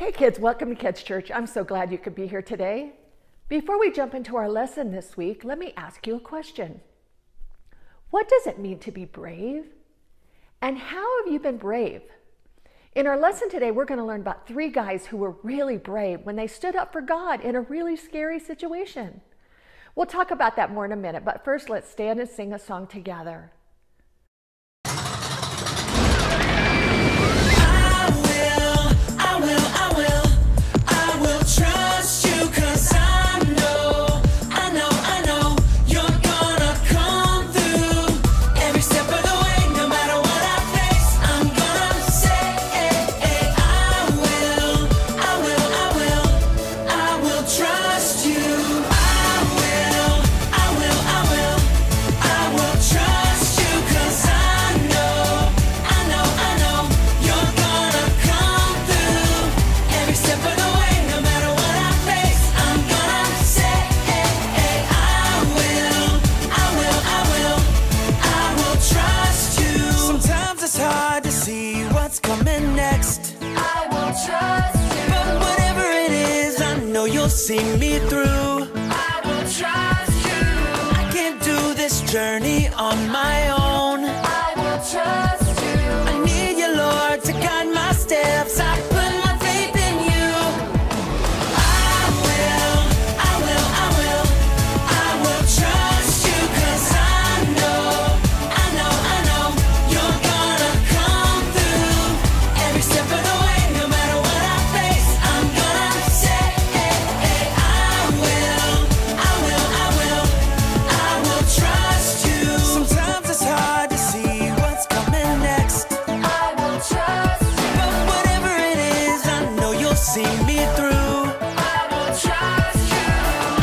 Hey kids, welcome to Kids Church. I'm so glad you could be here today. Before we jump into our lesson this week, let me ask you a question. What does it mean to be brave? And how have you been brave? In our lesson today, we're going to learn about 3 guys who were really brave when they stood up for God in a really scary situation. We'll talk about that more in a minute, but first let's stand and sing a song together. See me through. I will trust you. I can't do this journey on my own. I will trust you. I need you, Lord, to guide my steps. I put my faith in you. I will trust you, 'cause I know you're gonna come through every step of the way. No matter what I face, I'm gonna say trust you. Sometimes it's hard to see what's coming next. I will trust you. But whatever it is, I know you'll see me through. I will trust you.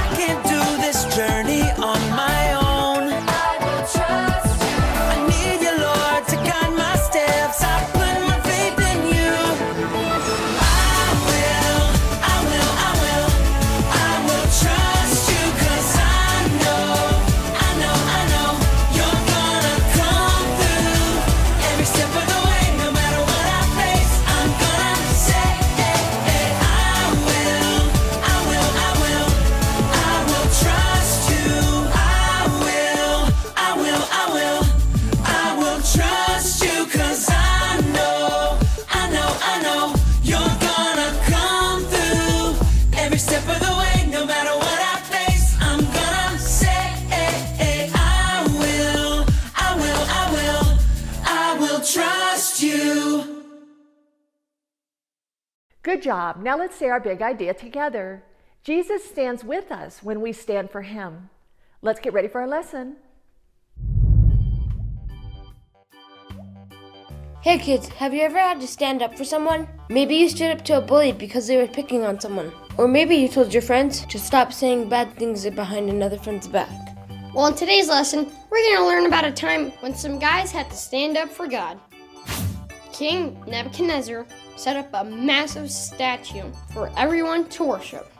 I can't do this journey on my own. I will trust you. I need you, Lord, to guide my steps. I put my faith in you. I will trust you, 'cause I know you're gonna come through every step of the way. No matter what I face, I'm gonna say I will trust you. I will trust you, 'cause I know you're gonna come through every step of the way. No matter what I face, I'm gonna say I will trust you. Good job. Now let's say our big idea together. Jesus stands with us when we stand for him. Let's get ready for our lesson. Hey kids, have you ever had to stand up for someone? Maybe you stood up to a bully because they were picking on someone. Or maybe you told your friends to stop saying bad things behind another friend's back. Well, in today's lesson, we're going to learn about a time when some guys had to stand up for God. King Nebuchadnezzar set up a massive statue for everyone to worship.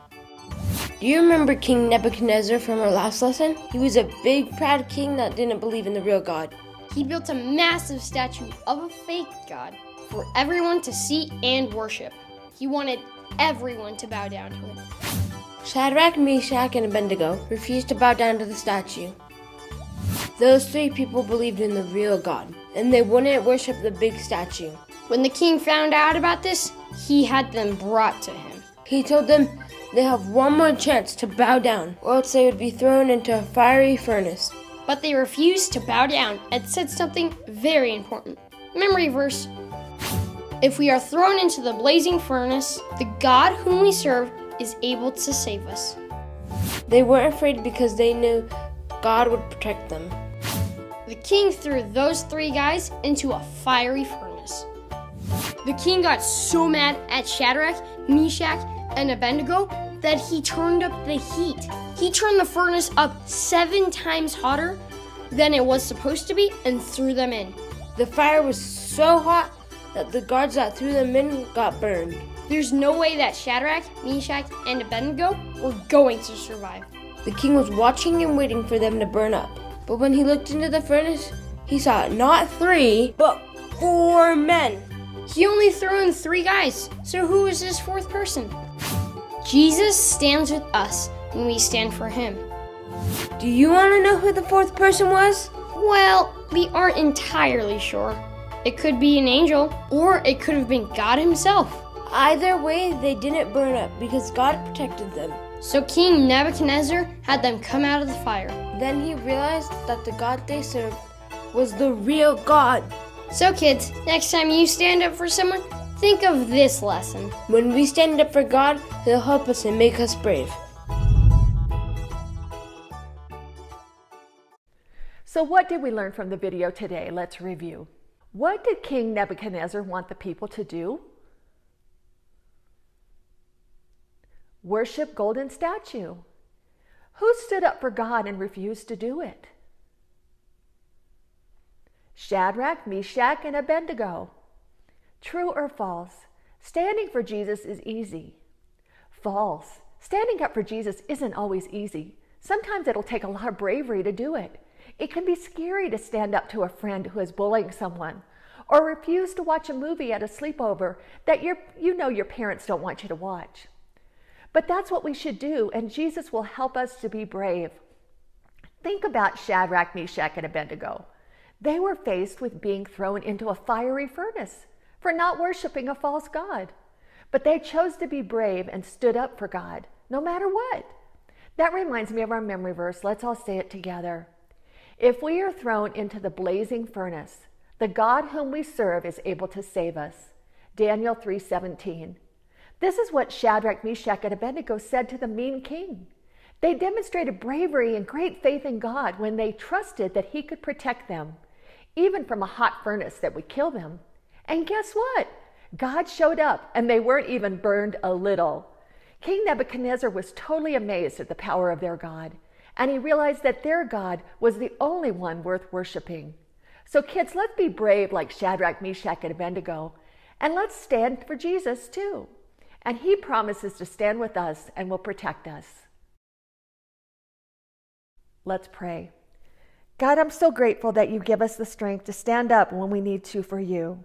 Do you remember King Nebuchadnezzar from our last lesson? He was a big, proud king that didn't believe in the real God. He built a massive statue of a fake God for everyone to see and worship. He wanted everyone to bow down to it. Shadrach, Meshach, and Abednego refused to bow down to the statue. Those 3 people believed in the real God, and they wouldn't worship the big statue. When the king found out about this, he had them brought to him. He told them they have one more chance to bow down, or else they would be thrown into a fiery furnace. But they refused to bow down and said something very important. Memory verse. If we are thrown into the blazing furnace, the God whom we serve is able to save us. They weren't afraid because they knew God would protect them. The king threw those 3 guys into a fiery furnace. The king got so mad at Shadrach, Meshach, and Abednego that he turned up the heat. He turned the furnace up 7 times hotter than it was supposed to be and threw them in. The fire was so hot that the guards that threw them in got burned. There's no way that Shadrach, Meshach, and Abednego were going to survive. The king was watching and waiting for them to burn up. But when he looked into the furnace, he saw not 3, but 4 men. He only threw in 3 guys, so who is this 4th person? Jesus stands with us when we stand for him. Do you want to know who the 4th person was? Well, we aren't entirely sure. It could be an angel, or it could have been God himself. Either way, they didn't burn up because God protected them. So King Nebuchadnezzar had them come out of the fire. Then he realized that the God they served was the real God. So kids, next time you stand up for someone, think of this lesson. When we stand up for God, he'll help us and make us brave. So what did we learn from the video today? Let's review. What did King Nebuchadnezzar want the people to do? Worship golden statue. Who stood up for God and refused to do it? Shadrach, Meshach, and Abednego. True or false? Standing for Jesus is easy. False. Standing up for Jesus isn't always easy. Sometimes it'll take a lot of bravery to do it. It can be scary to stand up to a friend who is bullying someone, or refuse to watch a movie at a sleepover that you know your parents don't want you to watch. But that's what we should do, and Jesus will help us to be brave. Think about Shadrach, Meshach, and Abednego. They were faced with being thrown into a fiery furnace for not worshiping a false god. But they chose to be brave and stood up for God, no matter what. That reminds me of our memory verse. Let's all say it together. If we are thrown into the blazing furnace, the God whom we serve is able to save us. Daniel 3:17. This is what Shadrach, Meshach, and Abednego said to the mean king. They demonstrated bravery and great faith in God when they trusted that he could protect them, even from a hot furnace that would kill them. And guess what? God showed up, and they weren't even burned a little. King Nebuchadnezzar was totally amazed at the power of their God, and he realized that their God was the only one worth worshiping. So kids, let's be brave like Shadrach, Meshach, and Abednego, and let's stand for Jesus too. And he promises to stand with us and will protect us. Let's pray. God, I'm so grateful that you give us the strength to stand up when we need to for you,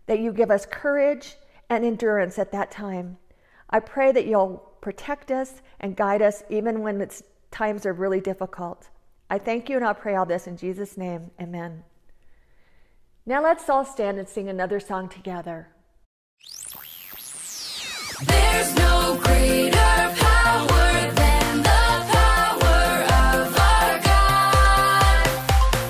that you give us courage and endurance at that time. I pray that you'll protect us and guide us even when times are really difficult. I thank you and I'll pray all this in Jesus' name. Amen. Now let's all stand and sing another song together. There's no greater power than the power of our God.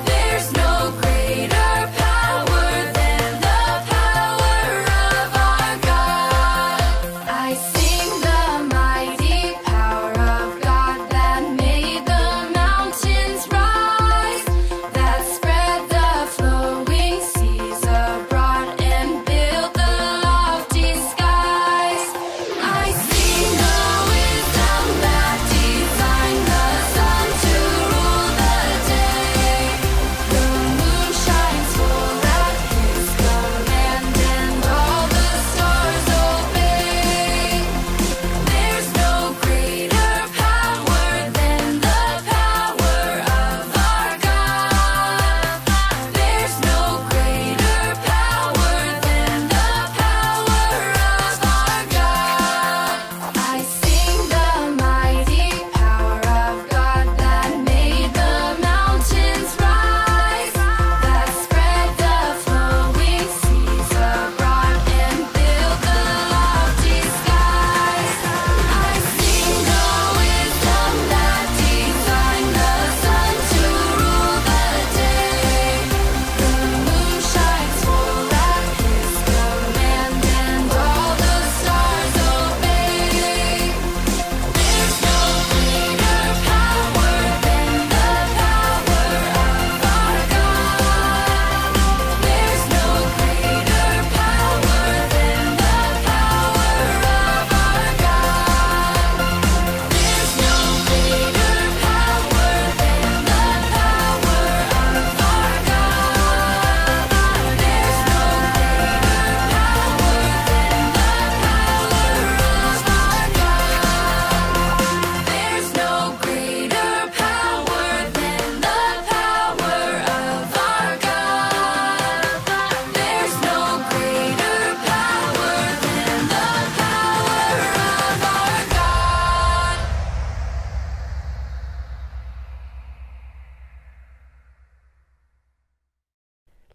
There's no greater power than the power of our God. I sing the mighty power of God that made the mountains rise, that spread the flowing seas abroad and built the lofty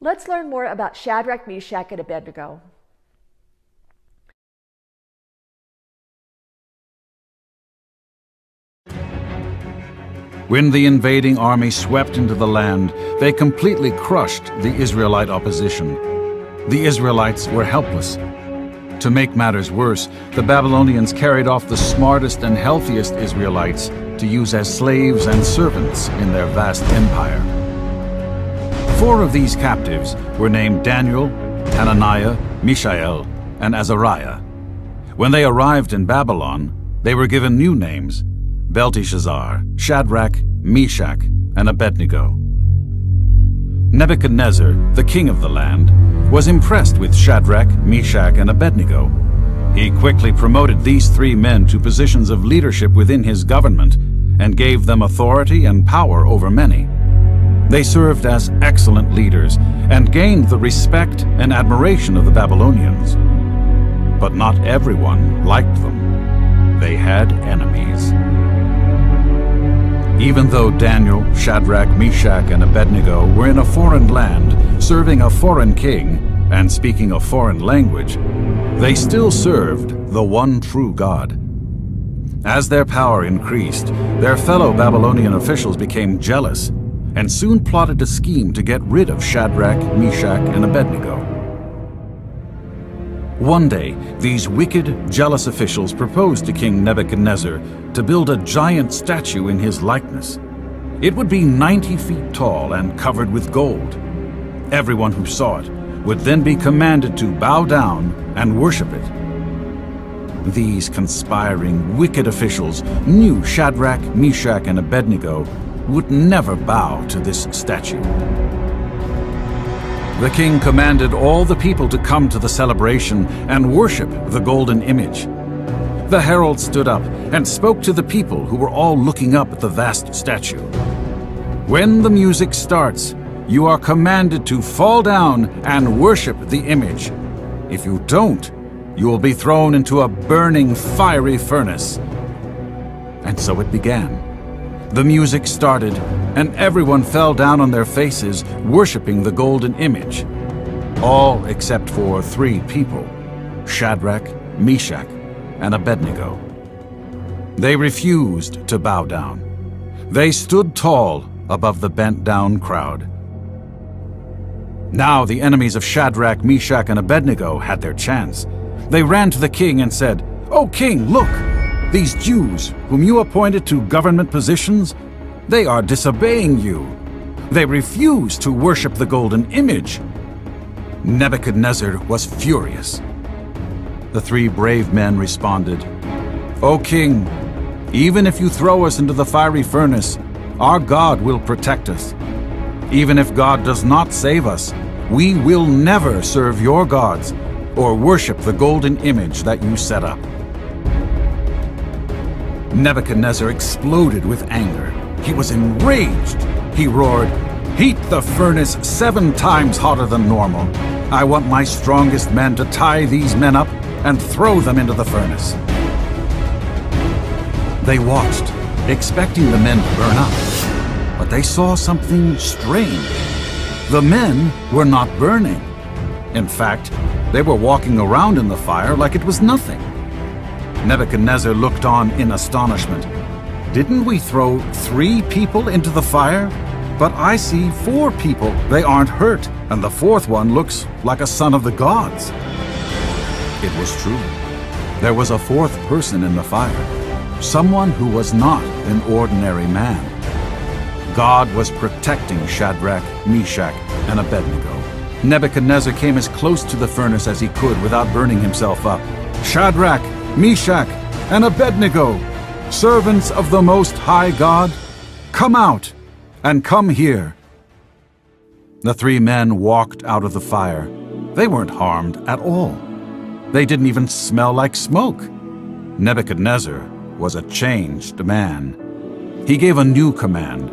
Let's learn more about Shadrach, Meshach, and Abednego. When the invading army swept into the land, they completely crushed the Israelite opposition. The Israelites were helpless. To make matters worse, the Babylonians carried off the smartest and healthiest Israelites to use as slaves and servants in their vast empire. 4 of these captives were named Daniel, Hananiah, Mishael, and Azariah. When they arrived in Babylon, they were given new names: Belteshazzar, Shadrach, Meshach, and Abednego. Nebuchadnezzar, the king of the land, was impressed with Shadrach, Meshach, and Abednego. He quickly promoted these 3 men to positions of leadership within his government and gave them authority and power over many. They served as excellent leaders and gained the respect and admiration of the Babylonians. But not everyone liked them. They had enemies. Even though Daniel, Shadrach, Meshach, and Abednego were in a foreign land, serving a foreign king, and speaking a foreign language, they still served the one true God. As their power increased, their fellow Babylonian officials became jealous and soon plotted a scheme to get rid of Shadrach, Meshach, and Abednego. One day, these wicked, jealous officials proposed to King Nebuchadnezzar to build a giant statue in his likeness. It would be 90 feet tall and covered with gold. Everyone who saw it would then be commanded to bow down and worship it. These conspiring, wicked officials knew Shadrach, Meshach, and Abednego would never bow to this statue. The king commanded all the people to come to the celebration and worship the golden image. The herald stood up and spoke to the people who were all looking up at the vast statue. When the music starts, you are commanded to fall down and worship the image. If you don't, you will be thrown into a burning, fiery furnace. And so it began. The music started, and everyone fell down on their faces, worshiping the golden image. All except for 3 people: Shadrach, Meshach, and Abednego. They refused to bow down. They stood tall above the bent-down crowd. Now the enemies of Shadrach, Meshach, and Abednego had their chance. They ran to the king and said, "O king, look! These Jews, whom you appointed to government positions, they are disobeying you. They refuse to worship the golden image." Nebuchadnezzar was furious. The 3 brave men responded, "O king, even if you throw us into the fiery furnace, our God will protect us. Even if God does not save us, we will never serve your gods or worship the golden image that you set up." Nebuchadnezzar exploded with anger. He was enraged. He roared, "Heat the furnace 7 times hotter than normal. I want my strongest men to tie these men up and throw them into the furnace." They watched, expecting the men to burn up. But they saw something strange. The men were not burning. In fact, they were walking around in the fire like it was nothing. Nebuchadnezzar looked on in astonishment. "Didn't we throw 3 people into the fire? But I see 4 people. They aren't hurt, and the 4th one looks like a son of the gods." It was true. There was a 4th person in the fire, someone who was not an ordinary man. God was protecting Shadrach, Meshach, and Abednego. Nebuchadnezzar came as close to the furnace as he could without burning himself up. "Shadrach, Meshach, and Abednego, servants of the Most High God, come out and come here." The 3 men walked out of the fire. They weren't harmed at all. They didn't even smell like smoke. Nebuchadnezzar was a changed man. He gave a new command.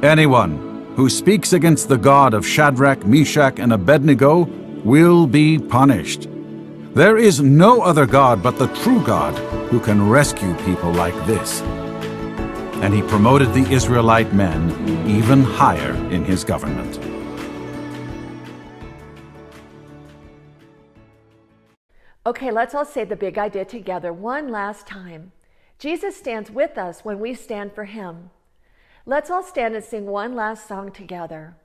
"Anyone who speaks against the God of Shadrach, Meshach, and Abednego will be punished. There is no other God but the true God who can rescue people like this." And he promoted the Israelite men even higher in his government. Okay, let's all say the big idea together one last time. Jesus stands with us when we stand for him. Let's all stand and sing one last song together.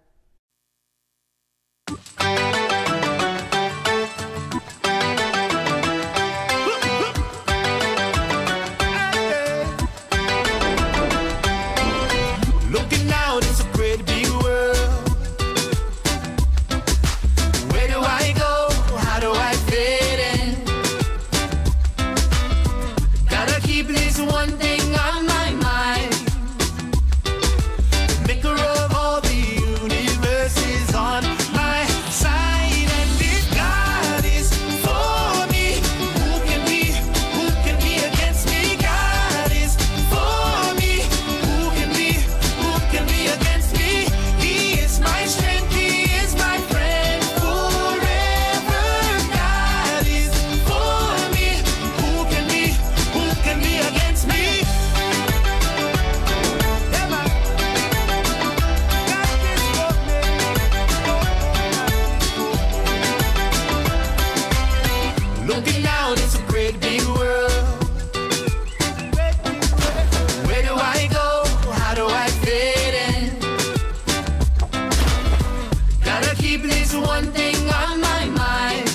Looking out, it's a great big world. Where do I go? How do I fit in? Gotta keep this one thing on my mind. The maker of all the universe is on my side. And if God is for me, who can be against me? God is for me, who can be against me? He is my strength, he is my friend forever. God is for me, who can be against me? Looking out, it's a great big world. Where do I go? How do I fit in? Gotta keep this one thing on my mind.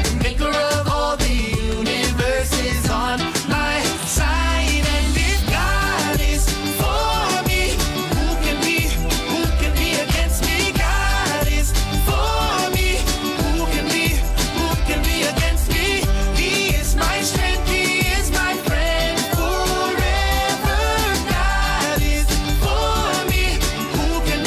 The maker of all the universe is on my side. And if God is for me, who can be against me? God is for me, who can be against me? He is my strength, he is my friend forever. God is for me, who can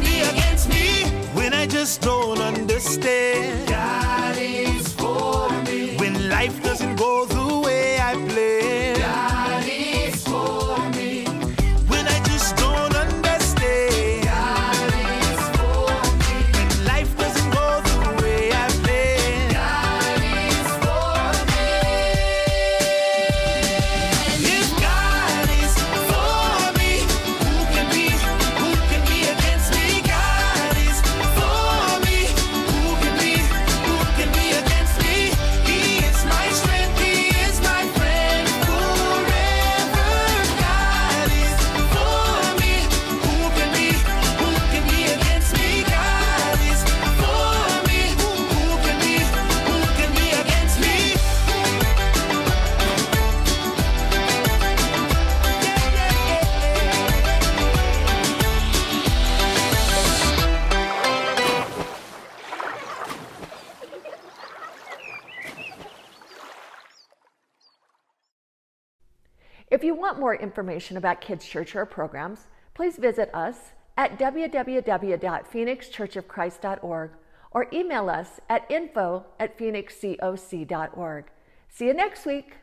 be against me? When I just don't understand, God is for me. When life doesn't go the way I planned, God is for me. When I just don't understand, God is for me. When life doesn't go the way I planned, God is for me. If God is for me, who can be against me? God is for me, who can be against me? He is my strength, he is my friend forever. God is for me, who can be against me? God is for me, who can be against me? If you want more information about Kids Church or programs, please visit us at www.phoenixchurchofchrist.org or email us at info@phoenixcoc.org. See you next week.